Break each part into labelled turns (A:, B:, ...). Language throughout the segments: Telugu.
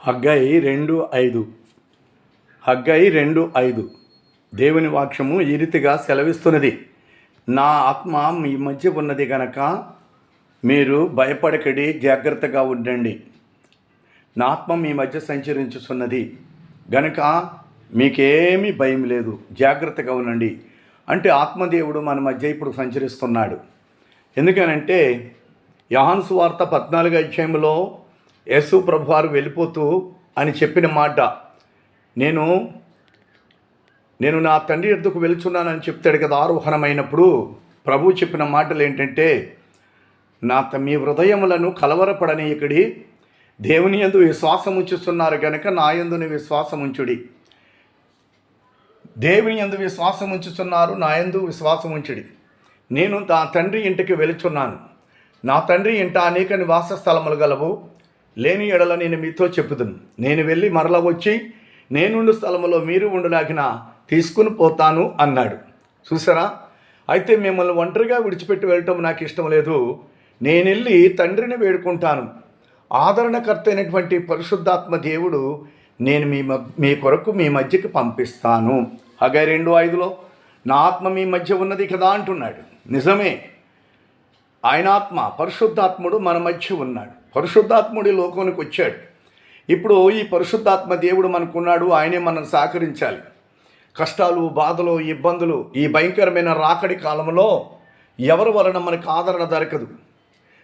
A: హగ్గయి 2:5 హగ్గయి 2:5 దేవుని వాక్యము ఈ రీతిగా సెలవిస్తున్నది. నా ఆత్మ మీ మధ్య ఉన్నది గనక మీరు భయపడకడి, జాగ్రత్తగా ఉండండి. నా ఆత్మ మీ మధ్య సంచరించుతున్నది గనక మీకేమీ భయం లేదు, జాగ్రత్తగా ఉండండి అంటే ఆత్మదేవుడు మన మధ్య ఇప్పుడు సంచరిస్తున్నాడు. ఎందుకనంటే యోహాను సువార్త 14వ అధ్యాయంలో యేసు ప్రభువారు వెళ్ళిపోతూ అని చెప్పిన మాట, నేను నా తండ్రి యొద్దకు వెళ్తున్నానని చెప్తాడు కదా. ఆరోహణమైనప్పుడు ప్రభువు చెప్పిన మాటలు ఏంటంటే, మీ హృదయములను కలవరపడనీయకడి, దేవుని యందు విశ్వాసం ఉంచుతున్నారు కనుక నా యందుని విశ్వాసం ఉంచుడి. దేవుని యందు విశ్వాసం ఉంచుతున్నారు, నా యందు విశ్వాసం ఉంచుడి. నేను నా తండ్రి ఇంటికి వెళుచున్నాను, నా తండ్రి ఇంట అనేక నివాస స్థలములు గలవు, లేని ఎడల నేను మీతో చెప్పుదును. నేను వెళ్ళి మరల వచ్చి నేనుండు స్థలములో మీరు ఉండులాగిన తీసుకుని పోతాను అన్నాడు. చూసారా? అయితే మిమ్మల్ని ఒంటరిగా విడిచిపెట్టి వెళ్ళటం నాకు ఇష్టం లేదు. నేను వెళ్ళి తండ్రిని వేడుకుంటాను. ఆదరణకర్త అయినటువంటి పరిశుద్ధాత్మ దేవుడు నేను మీ కొరకు మీ మధ్యకి పంపిస్తాను. హగ్గయి 2:5 నా ఆత్మ మీ మధ్య ఉన్నది కదా అంటున్నాడు. నిజమే, ఆయన ఆత్మ పరిశుద్ధాత్ముడు మన మధ్య ఉన్నాడు. పరిశుద్ధాత్ముడి లోకానికి వచ్చాడు. ఇప్పుడు ఈ పరిశుద్ధాత్మ దేవుడు మనకున్నాడు. ఆయనే మనం సహకరించాలి. కష్టాలు, బాధలు, ఇబ్బందులు, ఈ భయంకరమైన రాకడి కాలంలో ఎవరి వలన మనకు ఆదరణ దొరకదు.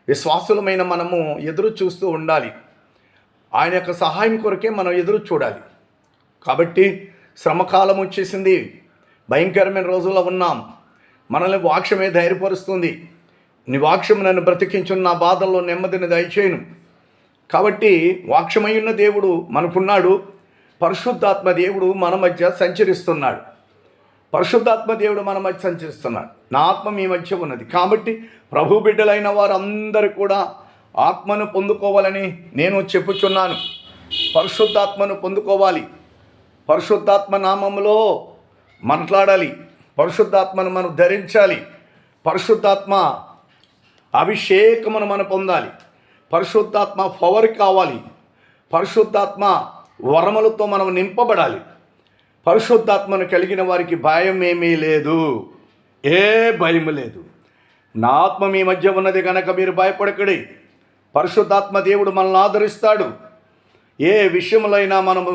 A: విశ్వాసులమైన మనము ఎదురు చూస్తూ ఉండాలి. ఆయన యొక్క సహాయం కొరకే మనం ఎదురు చూడాలి. కాబట్టి శ్రమకాలం వచ్చేసింది, భయంకరమైన రోజుల్లో ఉన్నాం. మనల్ని వాక్యమే ధైర్యపరుస్తుంది. నీ వాక్యం నన్ను బ్రతికించున్న, నా బాధల్లో నెమ్మదిని దయచేయను. కాబట్టి వాక్యమై ఉన్న దేవుడు మనకున్నాడు. పరిశుద్ధాత్మ దేవుడు మన మధ్య సంచరిస్తున్నాడు. పరిశుద్ధాత్మ దేవుడు మన మధ్య సంచరిస్తున్నాడు. నా ఆత్మ మీ మధ్య ఉన్నది. కాబట్టి ప్రభు బిడ్డలైన వారందరూ కూడా ఆత్మను పొందుకోవాలని నేను చెప్పుచున్నాను. పరిశుద్ధాత్మను పొందుకోవాలి. పరిశుద్ధాత్మ నామములో మాట్లాడాలి. పరిశుద్ధాత్మను మనం ధరించాలి. పరిశుద్ధాత్మ అభిషేకమును మనం పొందాలి. పరిశుద్ధాత్మ పవర్ కావాలి. పరిశుద్ధాత్మ వరములతో మనం నింపబడాలి. పరిశుద్ధాత్మను కలిగిన వారికి భయం ఏమీ లేదు, ఏ భయం లేదు. నా ఆత్మ మీ మధ్య ఉన్నది కనుక మీరు భయపడకడి. పరిశుద్ధాత్మ దేవుడు మనల్ని ఆదరిస్తాడు. ఏ విషయములైనా మనము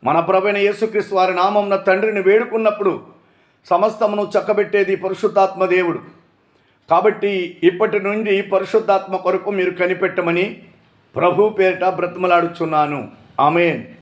A: మన ప్రభువైన యేసుక్రీస్తు వారి నామమున తండ్రిని వేడుకున్నప్పుడు సమస్తమును చక్కబెట్టేది పరిశుద్ధాత్మ దేవుడు. కాబట్టి ఇప్పటి నుండి పరిశుద్ధాత్మ కొరకు మీరు కనిపెట్టమని ప్రభు పేరిట బ్రతిమలాడుచున్నాను. ఆమేన్.